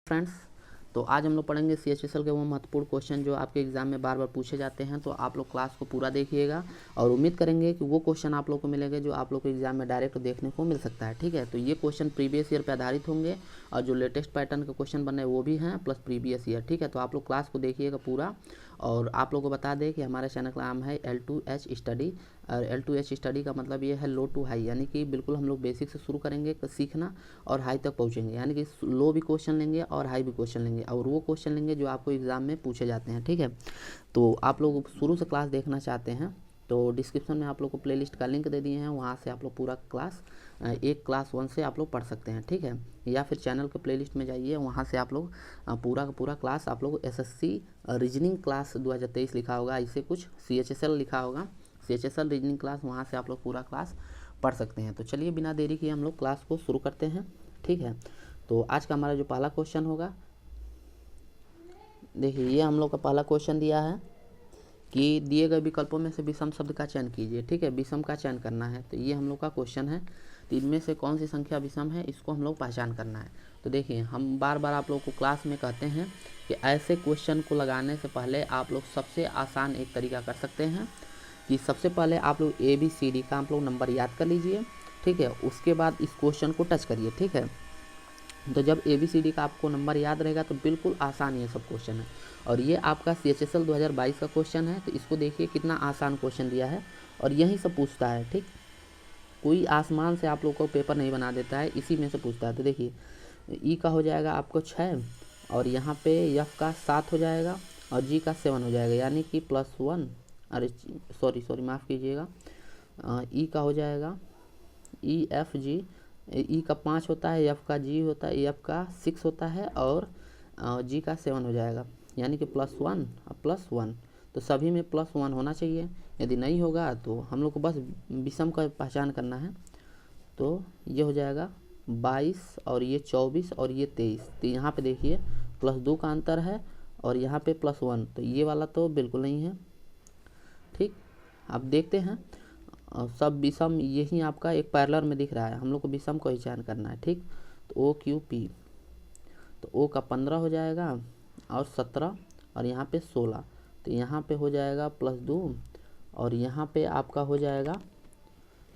Friends, तो आज हम लोग पढ़ेंगे CHSL के वो महत्वपूर्ण क्वेश्चन जो आपके एग्जाम में बार बार पूछे जाते हैं। तो आप लोग क्लास को पूरा देखिएगा और उम्मीद करेंगे कि वो क्वेश्चन आप लोग को मिलेंगे जो आप लोग को एग्जाम में डायरेक्ट देखने को मिल सकता है। ठीक है, तो ये क्वेश्चन प्रीवियस ईयर पे आधारित होंगे और जो लेटेस्ट पैटर्न के क्वेश्चन बने वो भी हैं प्लस प्रीवियस ईयर। ठीक है, तो आप लोग क्लास को देखिएगा पूरा। और आप लोग को बता दें कि हमारे चैनल का नाम है L2H स्टडी। और L2H स्टडी का मतलब ये है लो टू हाई, यानी कि बिल्कुल हम लोग बेसिक से शुरू करेंगे सीखना और हाई तक पहुंचेंगे, यानी कि लो भी क्वेश्चन लेंगे और हाई भी क्वेश्चन लेंगे और वो क्वेश्चन लेंगे जो आपको एग्ज़ाम में पूछे जाते हैं। ठीक है, तो आप लोग शुरू से क्लास देखना चाहते हैं तो डिस्क्रिप्शन में आप लोग को प्लेलिस्ट का लिंक दे दिए हैं, वहाँ से आप लोग पूरा क्लास क्लास 1 से आप लोग पढ़ सकते हैं। ठीक है, या फिर चैनल के प्लेलिस्ट में जाइए, वहाँ से आप लोग पूरा का पूरा क्लास आप लोग SSC रीजनिंग क्लास 2023 लिखा होगा, इसे कुछ CHSL लिखा होगा, CHSL रीजनिंग क्लास, वहाँ से आप लोग पूरा क्लास पढ़ सकते हैं। तो चलिए बिना देरी किए हम लोग क्लास को शुरू करते हैं। ठीक है, तो आज का हमारा जो पहला क्वेश्चन होगा, देखिए ये हम लोग का पहला क्वेश्चन दिया है कि दिए गए विकल्पों में से विषम शब्द का चयन कीजिए। ठीक है, विषम का चयन करना है, तो ये हम लोग का क्वेश्चन है। तो इनमें से कौन सी संख्या विषम है, इसको हम लोग पहचान करना है। तो देखिए हम बार बार आप लोग को क्लास में कहते हैं कि ऐसे क्वेश्चन को लगाने से पहले आप लोग सबसे आसान एक तरीका कर सकते हैं कि सबसे पहले आप लोग ABCD का आप लोग नंबर याद कर लीजिए। ठीक है, उसके बाद इस क्वेश्चन को टच करिए। ठीक है, तो जब ABCD का आपको नंबर याद रहेगा तो बिल्कुल आसान ये सब क्वेश्चन है। और ये आपका CHSL 2022 का क्वेश्चन है, तो इसको देखिए कितना आसान क्वेश्चन दिया है और यही सब पूछता है। ठीक, कोई आसमान से आप लोग को पेपर नहीं बना देता है, इसी में से पूछता है। तो देखिए E का हो जाएगा आपको 6 और यहाँ पे F का 7 हो जाएगा और G का 7 हो जाएगा, यानी कि +1। अरे सॉरी माफ़ कीजिएगा, E का हो जाएगा EFG, E का 5 होता है, F का G होता है, F का 6 होता है और G का 7 हो जाएगा, यानी कि +1 +1। तो सभी में +1 होना चाहिए, यदि नहीं होगा तो हम लोग को बस विषम का पहचान करना है। तो ये हो जाएगा 22 और ये 24 और ये 23। तो यहाँ पे देखिए +2 का अंतर है और यहाँ पे +1, तो ये वाला तो बिल्कुल नहीं है। ठीक, अब देखते हैं सब विषम, यही आपका एक पैरेलल में दिख रहा है, हम लोग को विषम को ही चयन करना है। ठीक, तो OQP, तो O का 15 हो जाएगा और 17 और यहाँ पे 16, तो यहाँ पे हो जाएगा +2 और यहाँ पे आपका हो जाएगा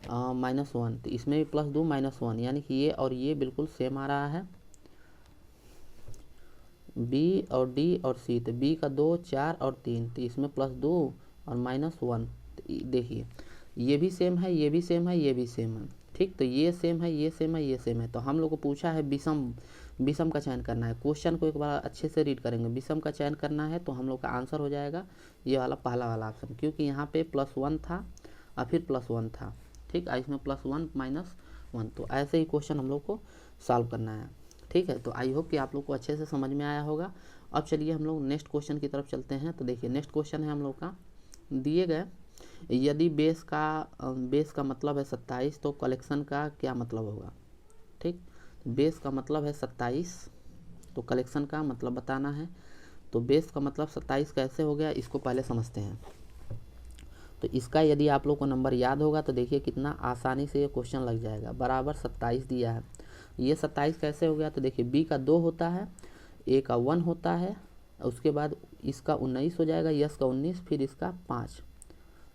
-1, तो इसमें भी +2 -1, यानी कि ये और ये बिल्कुल सेम आ रहा है। B और D और C, तो B का 2 4 और 3, तो इसमें +2 और -1। तो देखिए ये भी सेम है, ये भी सेम है, ये भी सेम है। ठीक, तो ये सेम है, ये सेम है, ये सेम है। तो हम लोग को पूछा है विषम का चयन करना है। क्वेश्चन को एक बार अच्छे से रीड करेंगे, विषम का चयन करना है तो हम लोग का आंसर हो जाएगा ये वाला पहला वाला ऑप्शन, क्योंकि यहाँ पे +1 था और फिर +1 था। ठीक, इसमें +1 -1, तो ऐसे ही क्वेश्चन हम लोग को सॉल्व करना है। ठीक है, तो आई होप कि आप लोग को अच्छे से समझ में आया होगा। अब चलिए हम लोग नेक्स्ट क्वेश्चन की तरफ चलते हैं। तो देखिए नेक्स्ट क्वेश्चन है हम लोग का, दिए गए यदि बेस का मतलब है 27 तो कलेक्शन का क्या मतलब होगा। ठीक, बेस का मतलब है 27 तो कलेक्शन का मतलब बताना है। तो बेस का मतलब 27 कैसे हो गया, इसको पहले समझते हैं। तो इसका यदि आप लोग को नंबर याद होगा तो देखिए कितना आसानी से ये क्वेश्चन लग जाएगा। बराबर 27 दिया है, ये 27 कैसे हो गया, तो देखिए B का 2 होता है, A का 1 होता है, उसके बाद इसका 19 हो जाएगा, यस का 19, फिर इसका 5।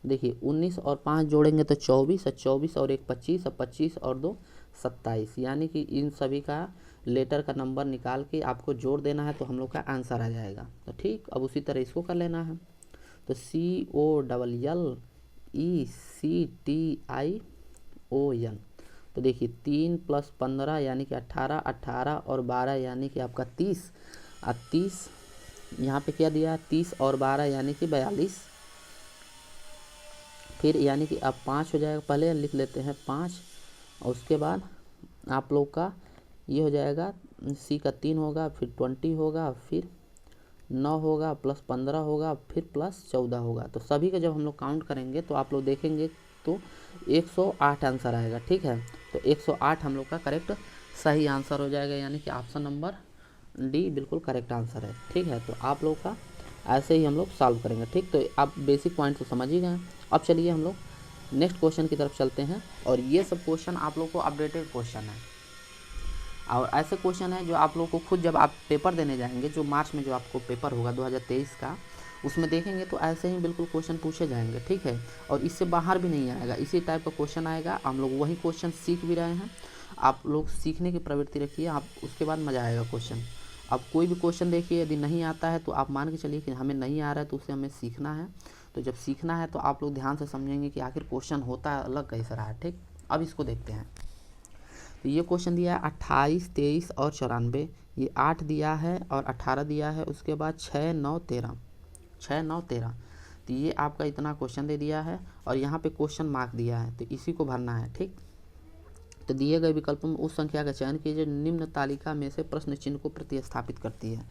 देखिए 19 और 5 जोड़ेंगे तो 24 और 24 और 1 25 और 25 और 2 27, यानी कि इन सभी का लेटर का नंबर निकाल के आपको जोड़ देना है तो हम लोग का आंसर आ जाएगा। तो ठीक, अब उसी तरह इसको कर लेना है। तो COLLECTION, तो देखिए 3 + 15 यानी कि 18, 18 और 12 यानी कि आपका 30 और 30 यहाँ पे क्या दिया, 30 और 12 यानी कि 42, फिर यानी कि अब 5 हो जाएगा, पहले लिख लेते हैं 5 और उसके बाद आप लोग का ये हो जाएगा, C का 3 होगा, फिर 20 होगा, फिर 9 होगा, +15 होगा, फिर +14 होगा। तो सभी का जब हम लोग काउंट करेंगे तो आप लोग देखेंगे तो 108 आंसर आएगा। ठीक है, तो 108 हम लोग का करेक्ट सही आंसर हो जाएगा, यानी कि ऑप्शन नंबर D बिल्कुल करेक्ट आंसर है। ठीक है, तो आप लोग का ऐसे ही हम लोग सॉल्व करेंगे। ठीक, तो आप बेसिक पॉइंट तो समझ ही गए। अब चलिए हम लोग नेक्स्ट क्वेश्चन की तरफ चलते हैं और ये सब क्वेश्चन आप लोग को अपडेटेड क्वेश्चन है। और ऐसे क्वेश्चन है जो आप लोग को खुद जब आप पेपर देने जाएंगे, जो मार्च में जो आपको पेपर होगा 2023 का, उसमें देखेंगे तो ऐसे ही बिल्कुल क्वेश्चन पूछे जाएंगे, ठीक है। और इससे बाहर भी नहीं आएगा, इसी टाइप का क्वेश्चन आएगा। हम लोग वही क्वेश्चन सीख भी रहे हैं, आप लोग सीखने की प्रवृत्ति रखिए, आप उसके बाद मज़ा आएगा क्वेश्चन। अब कोई भी क्वेश्चन देखिए, यदि नहीं आता है तो आप मान के चलिए कि हमें नहीं आ रहा है, तो उसे हमें सीखना है। तो जब सीखना है तो आप लोग ध्यान से समझेंगे कि आखिर क्वेश्चन होता है अलग कैसा रहा है, ठीक। अब इसको देखते हैं। तो ये क्वेश्चन दिया है 28, 23 और 94। ये 8 दिया है और 18 दिया है, उसके बाद 6, 9, 13, 6, 9, 13। तो ये आपका इतना क्वेश्चन दे दिया है और यहाँ पे क्वेश्चन मार्क दिया है, तो इसी को भरना है, ठीक। तो दिए गए विकल्पों में उस संख्या का चयन कीजिए निम्न तालिका में से प्रश्न चिन्ह को प्रतिस्थापित करती है।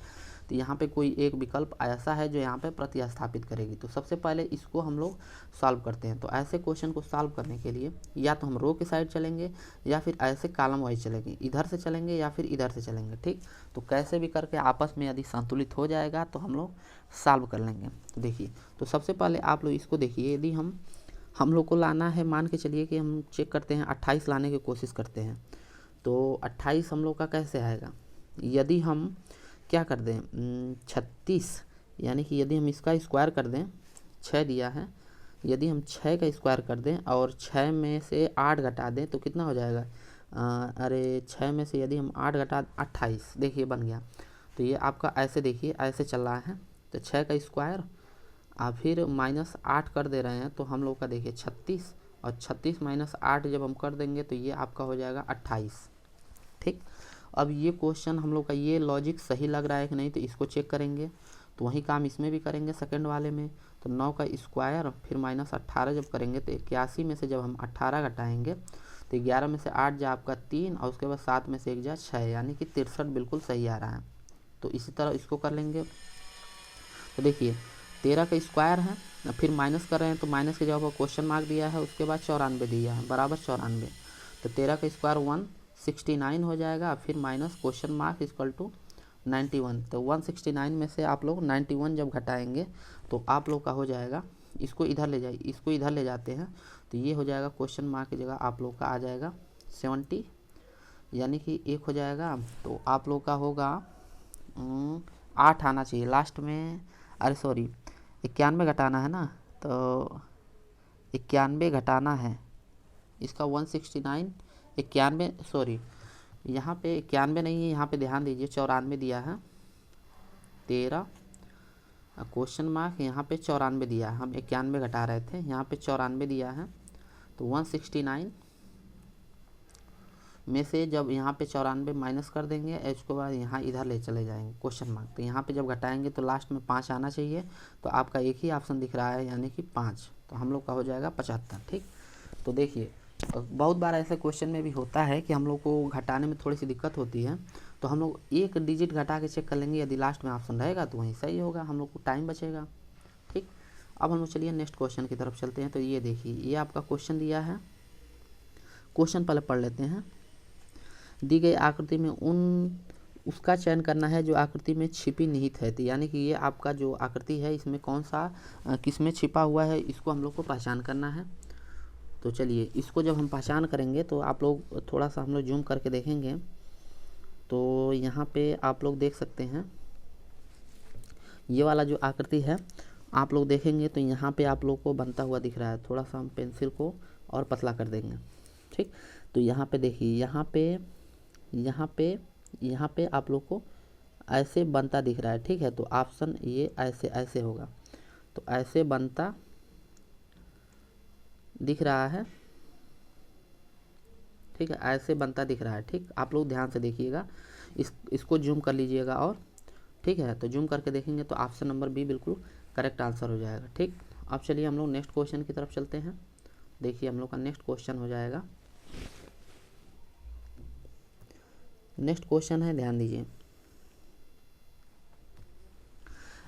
तो यहाँ पे कोई एक विकल्प ऐसा है जो यहाँ पे प्रतिस्थापित करेगी। तो सबसे पहले इसको हम लोग सॉल्व करते हैं। तो ऐसे क्वेश्चन को सॉल्व करने के लिए या तो हम रो के साइड चलेंगे या फिर ऐसे कॉलम वाइज चलेंगे, इधर से चलेंगे या फिर इधर से चलेंगे, ठीक। तो कैसे भी करके आपस में यदि संतुलित हो जाएगा तो हम लोग सॉल्व कर लेंगे। तो देखिए, तो सबसे पहले आप लोग इसको देखिए, यदि हम लोग को लाना है, मान के चलिए कि हम चेक करते हैं 28 लाने की कोशिश करते हैं। तो 28 हम लोग का कैसे आएगा, यदि हम क्या कर दें 36, यानी कि यदि हम इसका स्क्वायर कर दें, 6 दिया है, यदि हम 6 का स्क्वायर कर दें और 6 में से 8 घटा दें तो कितना हो जाएगा, अरे 6 में से यदि हम 8 घटा 28, देखिए बन गया। तो ये आपका ऐसे देखिए ऐसे चल रहा है, तो 6 का स्क्वायर आप फिर -8 कर दे रहे हैं, तो हम लोग का देखिए 36 और 36 -8 जब हम कर देंगे तो ये आपका हो जाएगा 28, ठीक। अब ये क्वेश्चन हम लोग का ये लॉजिक सही लग रहा है कि नहीं, तो इसको चेक करेंगे। तो वही काम इसमें भी करेंगे सेकंड वाले में। तो 9 का स्क्वायर फिर -18 जब करेंगे तो 81 में से जब हम 18 घटाएंगे तो 11 में से 8 जा आपका 3 और उसके बाद 7 में से 1 जा 6, यानी कि 63 बिल्कुल सही आ रहा है। तो इसी तरह इसको कर लेंगे। तो देखिए 13 का स्क्वायर है, फिर माइनस कर रहे हैं तो माइनस के जगह पर क्वेश्चन मार्क दिया है, उसके बाद 94 दिया है, बराबर 94। तो 13 का स्क्वायर 169 हो जाएगा, फिर minus question mark equal to 91। तो 169 में से आप लोग 91 जब घटाएंगे तो आप लोग का हो जाएगा, इसको इधर ले जाइए, इसको इधर ले जाते हैं तो ये हो जाएगा क्वेश्चन मार्क की जगह आप लोग का आ जाएगा 70, यानी कि 1 हो जाएगा। तो आप लोग का होगा 8 आना चाहिए लास्ट में, अरे सॉरी 91 घटाना है ना, तो 91 घटाना है इसका 169, 91 सॉरी यहाँ पे 91 नहीं है, यहाँ पे ध्यान दीजिए 94 दिया है, 13 क्वेश्चन मार्क यहाँ पे 94 दिया है, हम 91 घटा रहे थे, यहाँ पे 94 दिया है। तो 169 में से जब यहाँ पे 94 माइनस कर देंगे, इसके बाद यहाँ इधर ले चले जाएंगे क्वेश्चन मार्क, तो यहाँ पे जब घटाएंगे तो लास्ट में 5 आना चाहिए। तो आपका एक ही ऑप्शन दिख रहा है, यानी कि 5, तो हम लोग का हो जाएगा 75, ठीक। तो देखिए बहुत बार ऐसे क्वेश्चन में भी होता है कि हम लोग को घटाने में थोड़ी सी दिक्कत होती है, तो हम लोग एक डिजिट घटा के चेक कर लेंगे, यदि लास्ट में ऑप्शन रहेगा तो वहीं सही होगा, हम लोग को टाइम बचेगा, ठीक। अब हम लोग चलिए नेक्स्ट क्वेश्चन की तरफ चलते हैं। तो ये देखिए ये आपका क्वेश्चन दिया है, क्वेश्चन पहले पढ़ लेते हैं। दी गई आकृति में उसका चयन करना है जो आकृति में छिपी निहित है। तो यानी कि ये आपका जो आकृति है इसमें कौन सा किस में छिपा हुआ है, इसको हम लोग को पहचान करना है। तो चलिए इसको जब हम पहचान करेंगे तो आप लोग थोड़ा सा हम लोग जूम करके देखेंगे, तो यहाँ पे आप लोग देख सकते हैं ये वाला जो आकृति है आप लोग देखेंगे तो यहाँ पे आप लोग को बनता हुआ दिख रहा है। थोड़ा सा हम पेंसिल को और पतला कर देंगे, ठीक। तो यहाँ पे देखिए यहाँ पे आप लोग को ऐसे बनता दिख रहा है, ठीक है। तो ऑप्शन ये ऐसे होगा, तो ऐसे बनता दिख रहा है, ठीक है, ऐसे बनता दिख रहा है, ठीक। आप लोग ध्यान से देखिएगा, इसको जूम कर लीजिएगा और ठीक है, तो जूम करके देखेंगे तो ऑप्शन नंबर बी बिल्कुल करेक्ट आंसर हो जाएगा, ठीक। अब चलिए हम लोग नेक्स्ट क्वेश्चन की तरफ चलते हैं। देखिए हम लोग का नेक्स्ट क्वेश्चन हो जाएगा, नेक्स्ट क्वेश्चन है, ध्यान दीजिए।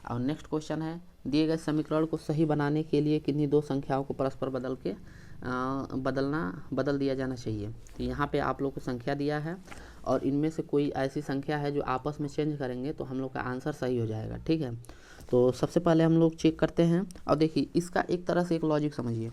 और नेक्स्ट क्वेश्चन है दिए गए समीकरण को सही बनाने के लिए किन्हीं दो संख्याओं को परस्पर बदल दिया जाना चाहिए। तो यहाँ पे आप लोग को संख्या दिया है और इनमें से कोई ऐसी संख्या है जो आपस में चेंज करेंगे तो हम लोग का आंसर सही हो जाएगा, ठीक है। तो सबसे पहले हम लोग चेक करते हैं और देखिए इसका एक तरह से एक लॉजिक समझिए।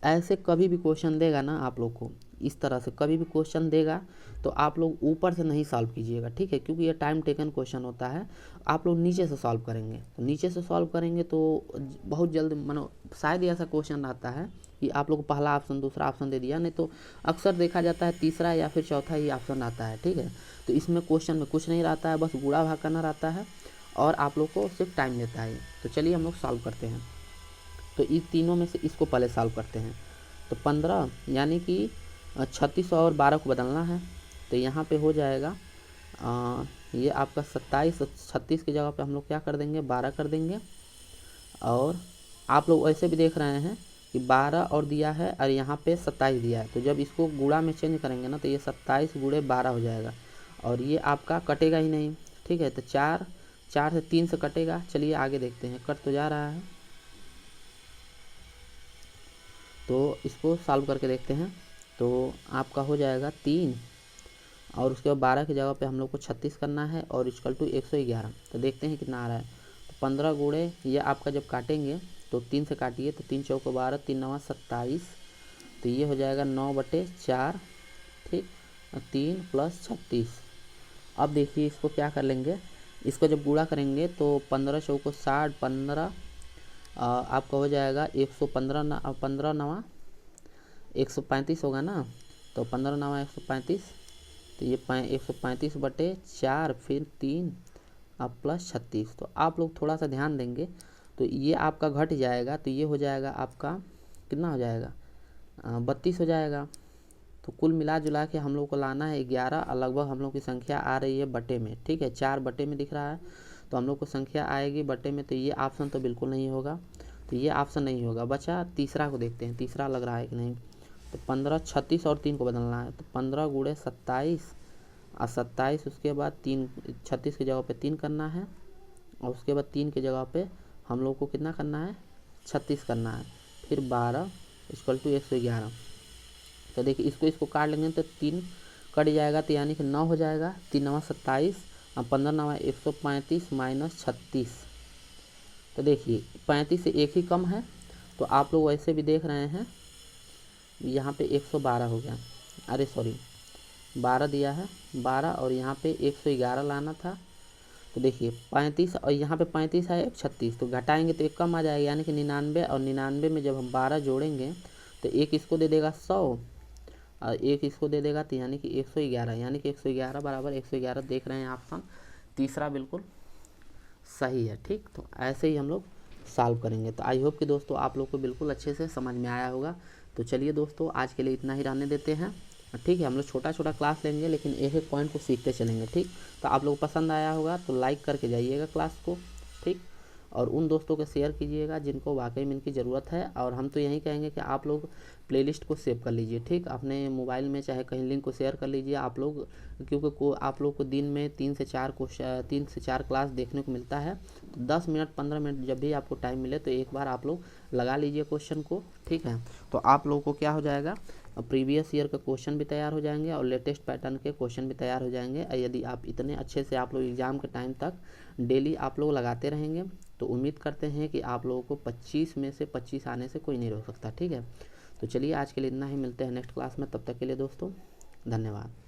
ऐसे कभी भी क्वेश्चन देगा ना आप लोग को, इस तरह से कभी भी क्वेश्चन देगा तो आप लोग ऊपर से नहीं सॉल्व कीजिएगा, ठीक है, क्योंकि ये टाइम टेकन क्वेश्चन होता है। आप लोग नीचे से सॉल्व करेंगे, तो नीचे से सॉल्व करेंगे तो बहुत जल्द मानो शायद ही ऐसा क्वेश्चन आता है कि आप लोग पहला ऑप्शन दूसरा ऑप्शन दे दिया, नहीं तो अक्सर देखा जाता है तीसरा या फिर चौथा ही ऑप्शन आता है, ठीक है। तो इसमें क्वेश्चन में कुछ नहीं रहता है, बस गुणा भाग करना रहता है और आप लोग को सिर्फ टाइम लेता है। तो चलिए हम लोग सॉल्व करते हैं। तो इस तीनों में से इसको पहले सॉल्व करते हैं। तो 15 यानी कि 36 और 12 को बदलना है, तो यहाँ पे हो जाएगा ये आपका 27, 36 की जगह पे हम लोग क्या कर देंगे 12 कर देंगे। और आप लोग ऐसे भी देख रहे हैं कि 12 और दिया है और यहाँ पे 27 दिया है, तो जब इसको गुणा में चेंज करेंगे ना तो ये 27 गुणे 12 हो जाएगा और ये आपका कटेगा ही नहीं, ठीक है। तो 4 से 3 से कटेगा। चलिए आगे देखते हैं, कट तो जा रहा है, तो इसको सॉल्व करके देखते हैं। तो आपका हो जाएगा 3 और उसके बाद 12 की जगह पे हम लोग को 36 करना है और इक्वल टू 111। तो देखते हैं कितना आ रहा है। तो 15 गुणे ये आपका जब काटेंगे तो 3 से काटिए, तो 3 चौको 12, 3 नवा 27, तो ये हो जाएगा 9/4, ठीक, 3 + 36। अब देखिए इसको क्या कर लेंगे, इसको जब गुणा करेंगे तो 15 चौको 60, 15 आपका हो जाएगा 115, 15 नवा 135 होगा ना, तो 15 नवा 135, तो ये 135/4 फिर 3 अब +36। तो आप लोग थोड़ा सा ध्यान देंगे तो ये आपका घट जाएगा, तो ये हो जाएगा आपका कितना हो जाएगा 32 हो जाएगा। तो कुल मिला जुला के हम लोग को लाना है 11 और लगभग हम लोग की संख्या आ रही है बटे में, ठीक है, 4 बटे में दिख रहा है, तो हम लोग को संख्या आएगी बटे में। तो ये ऑप्शन तो बिल्कुल नहीं होगा, तो ये ऑप्शन नहीं होगा। बचा तीसरा को देखते हैं, तीसरा लग रहा है कि नहीं। तो 15, 36 और 3 को बदलना है, तो 15 गुणे 27 और 27, उसके बाद 3, 36 की जगह पे 3 करना है और उसके बाद 3 की जगह पे हम लोग को कितना करना है 36 करना है, फिर 12 = 111। तो देखिए इसको काट लेंगे तो 3 कट जाएगा, तो यानी कि 9 हो जाएगा। 3 नवा 27 और 15 नवा 135 - 36। तो देखिए 35 से एक ही कम है, तो आप लोग वैसे भी देख रहे हैं यहाँ पे 112 हो गया, अरे सॉरी 12 दिया है, 12 और यहाँ पे 111 लाना था। तो देखिए 35 और यहाँ पे 35 है 36, तो घटाएंगे तो एक कम आ जाएगा, यानी कि 99, और 99 में जब हम 12 जोड़ेंगे तो एक इसको दे देगा 100 और एक इसको दे देगा, तो यानी कि 111, यानी कि 111 बराबर 111 देख रहे हैं ऑप्शन तीसरा बिल्कुल सही है, ठीक। तो ऐसे ही हम लोग सॉल्व करेंगे। तो आई होप कि दोस्तों आप लोग को बिल्कुल अच्छे से समझ में आया होगा। तो चलिए दोस्तों आज के लिए इतना ही रहने देते हैं, ठीक है। हम लोग छोटा छोटा क्लास लेंगे लेकिन एक एक पॉइंट को सीखते चलेंगे, ठीक। तो आप लोग को पसंद आया होगा तो लाइक करके जाइएगा क्लास को, ठीक, और उन दोस्तों को शेयर कीजिएगा जिनको वाकई में इनकी ज़रूरत है। और हम तो यही कहेंगे कि आप लोग प्लेलिस्ट को सेव कर लीजिए, ठीक, अपने मोबाइल में चाहे कहीं लिंक को शेयर कर लीजिए आप लोग, क्योंकि आप लोग को दिन में 3 से 4 क्लास देखने को मिलता है। तो 10 मिनट 15 मिनट जब भी आपको टाइम मिले तो एक बार आप लोग लगा लीजिए क्वेश्चन को, ठीक है। तो आप लोगों को क्या हो जाएगा, प्रीवियस ईयर का क्वेश्चन भी तैयार हो जाएंगे और लेटेस्ट पैटर्न के क्वेश्चन भी तैयार हो जाएंगे। यदि आप इतने अच्छे से आप लोग एग्ज़ाम के टाइम तक डेली आप लोग लगाते रहेंगे तो उम्मीद करते हैं कि आप लोगों को 25 में से 25 आने से कोई नहीं रोक सकता, ठीक है। तो चलिए आज के लिए इतना ही, मिलते हैं नेक्स्ट क्लास में, तब तक के लिए दोस्तों धन्यवाद।